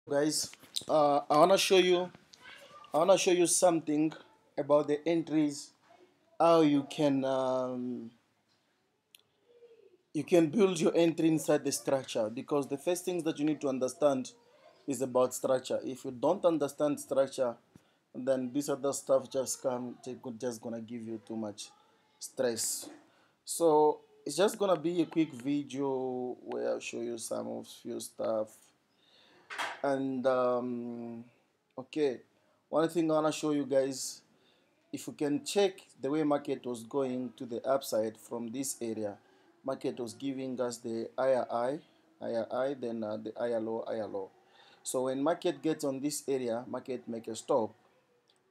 Guys, I wanna show you something about the entries, how you can build your entry inside the structure, because the first things that you need to understand is about structure. If you don't understand structure, then this other stuff just gonna give you too much stress. So it's just gonna be a quick video where I'll show you some of few stuff. And okay, one thing I want to show you guys, if you can check the way market was going to the upside from this area, market was giving us the higher high, then the higher low, higher low. So when market gets on this area, market make a stop.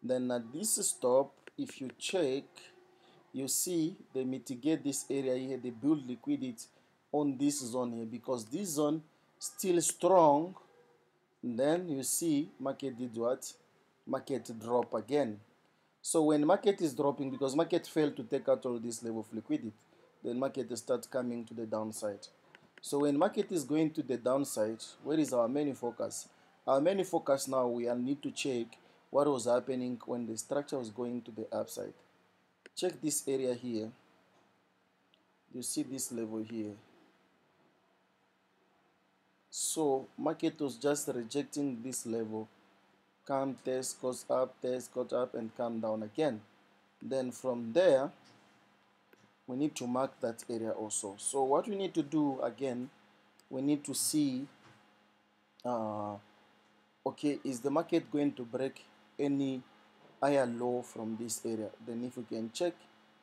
Then at this stop, if you check, you see they mitigate this area here, they build liquidity on this zone here, because this zone still strong. Then you see market did what? Market drop again. So when market is dropping, because market failed to take out all this level of liquidity, then market starts coming to the downside. So when market is going to the downside, where is our main focus? Our main focus now, we need to check what was happening when the structure was going to the upside. Check this area here. You see this level here. So market was just rejecting this level. Come, test, goes up, and come down again. Then from there, we need to mark that area also. So what we need to do again, we need to see, okay, is the market going to break any higher low from this area? Then if we can check,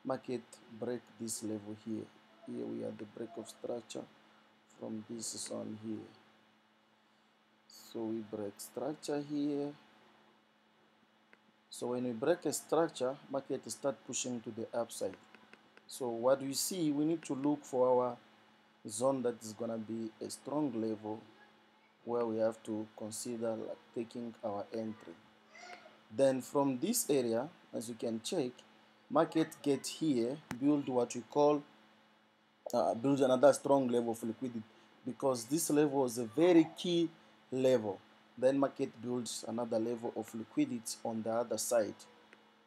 market break this level here. Here we are the break of structure from this zone here. So we break structure here. So when we break a structure, market start pushing to the upside. So what we see, we need to look for our zone that is gonna be a strong level, where we have to consider like taking our entry. Then from this area, as you can check, market get here, build what we call build another strong level of liquidity, because this level is a very key level. Then market builds another level of liquidity on the other side.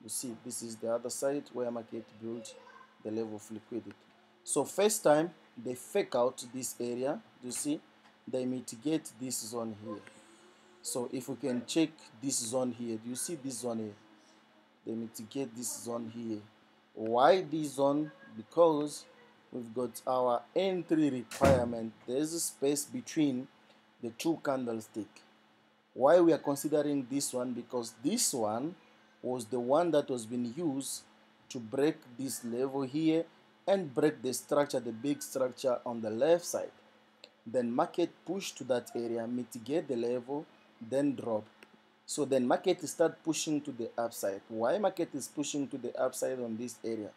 You see, this is the other side where market builds the level of liquidity. So first time they fake out this area, you see, they mitigate this zone here. So if we can check this zone here, do you see this zone here? They mitigate this zone here. Why this zone? Because we've got our entry requirement. There's a space between the two candlesticks. Why we are considering this one? Because this one was the one that was being used to break this level here and break the structure, the big structure on the left side. Then market push to that area, mitigate the level, then drop. So then market start pushing to the upside. Why market is pushing to the upside on this area?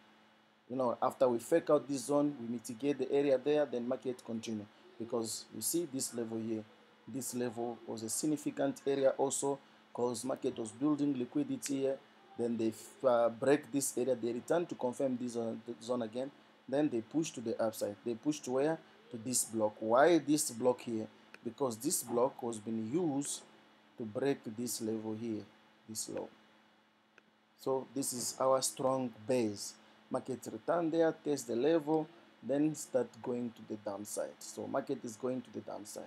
You know, after we fake out this zone, we mitigate the area there, then market continue. Because you see this level here, this level was a significant area also, because market was building liquidity here. Then they break this area, they return to confirm this zone again, then they push to the upside. They push to where? To this block. Why this block here? Because this block was being used to break this level here, this low. So this is our strong base. Market return there, test the level, then start going to the downside. So market is going to the downside.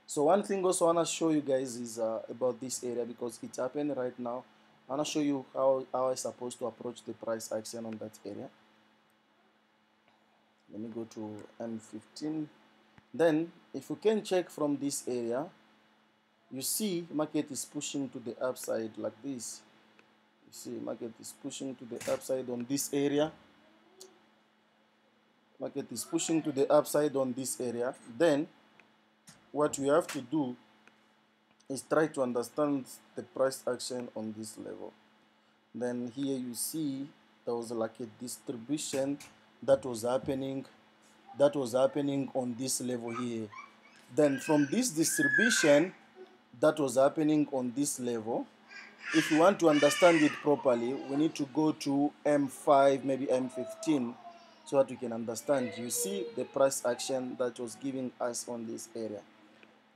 So one thing also I want to show you guys is about this area, because it's happening right now. I want to show you how I'm supposed to approach the price action on that area. Let me go to M15. Then if you can check from this area, you see market is pushing to the upside like this. You see market is pushing to the upside on this area. Market is pushing to the upside on this area. Then what we have to do is try to understand the price action on this level. Then here you see there was like a distribution that was happening on this level here. Then from this distribution that was happening on this level, if you want to understand it properly, we need to go to M5, maybe M15, so that we can understand. You see the price action that was giving us on this area.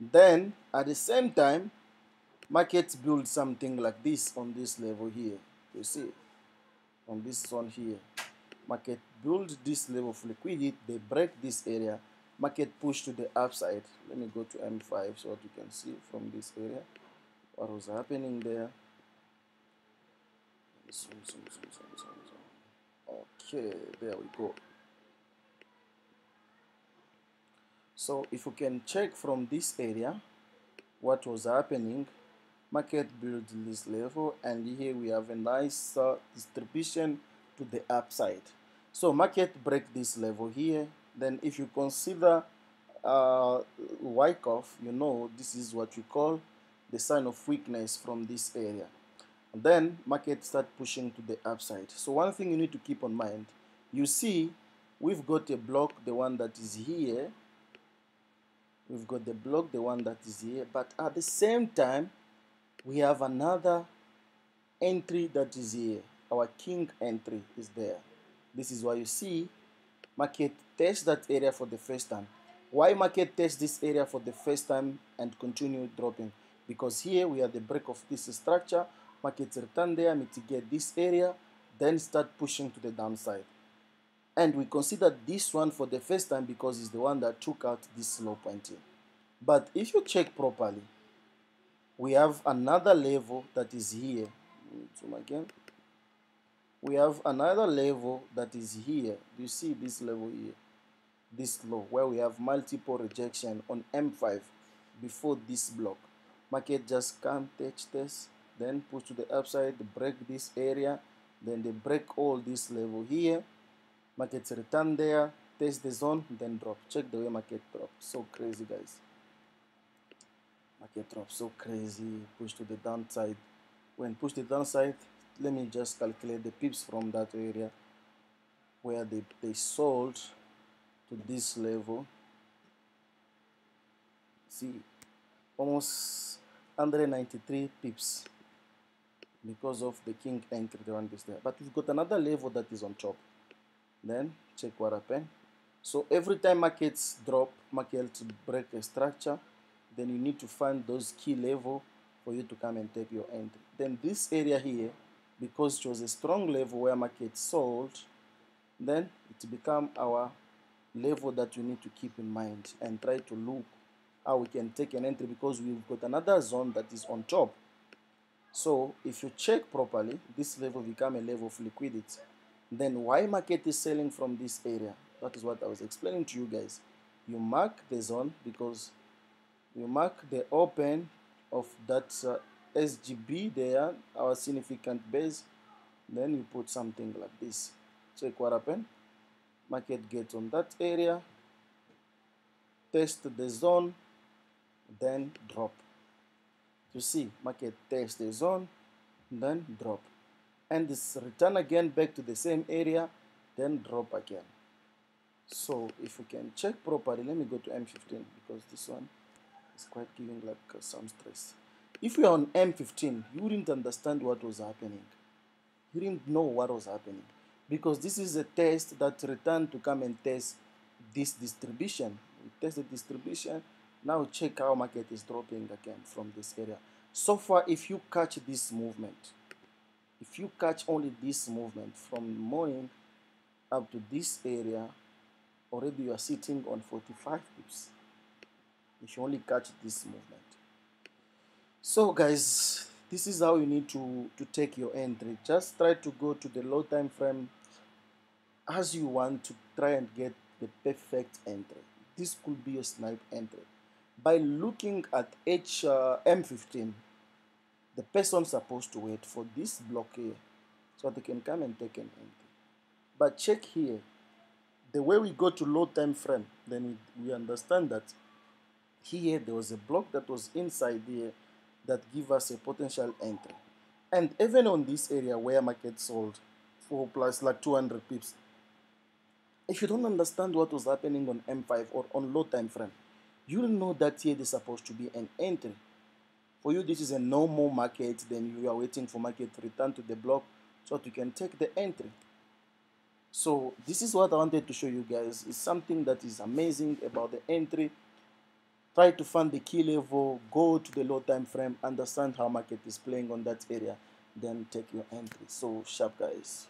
Then at the same time, Market build something like this on this level here. You see, on this zone here. Market build this level of liquidity, they break this area, market push to the upside. Let me go to M5 so that you can see from this area what was happening there. Zoom, zoom, zoom, zoom, zoom, zoom. Okay, there we go. So if you can check from this area what was happening, market built this level, and here we have a nice distribution to the upside. So market break this level here. Then if you consider Wyckoff, you know this is what we call the sign of weakness from this area. And then market start pushing to the upside. So one thing you need to keep on mind, you see we've got a block, the one that is here. We've got the block, the one that is here, but at the same time we have another entry that is here. Our king entry is there. This is why you see market test that area for the first time. Why market test this area for the first time and continue dropping? Because here we have the break of this structure, market return there, mitigate this area, then start pushing to the downside. And we consider this one for the first time because it's the one that took out this low point here. But if you check properly, we have another level that is here. Zoom again. We have another level that is here. You see this level here, this low, where we have multiple rejection on M5 before this block. Market just come, touch this, then push to the upside, break this area, then they break all this level here. Markets return there, test the zone, then drop. Check the way market drop. So crazy, guys. Market drop so crazy, push to the downside. When push the downside, let me just calculate the pips from that area where they sold to this level. See, almost 193 pips because of the king entry, the one there. But we've got another level that is on top. Then check what happened. So every time markets drop, markets break a structure, then you need to find those key level for you to come and take your entry. Then this area here, because it was a strong level where market sold, then it become our level that you need to keep in mind and try to look how we can take an entry, because we've got another zone that is on top. So if you check properly, this level become a level of liquidity. Then why market is selling from this area? That is what I was explaining to you guys. You mark the zone because you mark the open of that SGB there, our significant base, then you put something like this. Check what happened. Market gets on that area, test the zone, then drop. You see, market test the zone, then drop. And this return again back to the same area, then drop again. So if you can check properly, let me go to M15 because this one is quite giving like some stress. If you are on M15, you wouldn't understand what was happening. You didn't know what was happening because this is a test that returned to come and test this distribution. We test the distribution. Now check how market is dropping again from this area. So far, if you catch this movement, if you catch only this movement from morning up to this area, already you are sitting on 45 pips. If you only catch this movement. So guys, this is how you need to take your entry. Just try to go to the low time frame as you want to try and get the perfect entry. This could be your snipe entry. By looking at M15, the person supposed to wait for this block here so they can come and take an entry. But check here, the way we go to low time frame, then we understand that here there was a block that was inside here that give us a potential entry. And even on this area where market sold for plus like 200 pips, if you don't understand what was happening on M5 or on low time frame, you don't know that here there's supposed to be an entry. For you, this is a normal market, then you are waiting for market to return to the block so that you can take the entry. So this is what I wanted to show you guys. It's something that is amazing about the entry. try to find the key level, go to the low time frame, understand how market is playing on that area, then take your entry. So sharp, guys.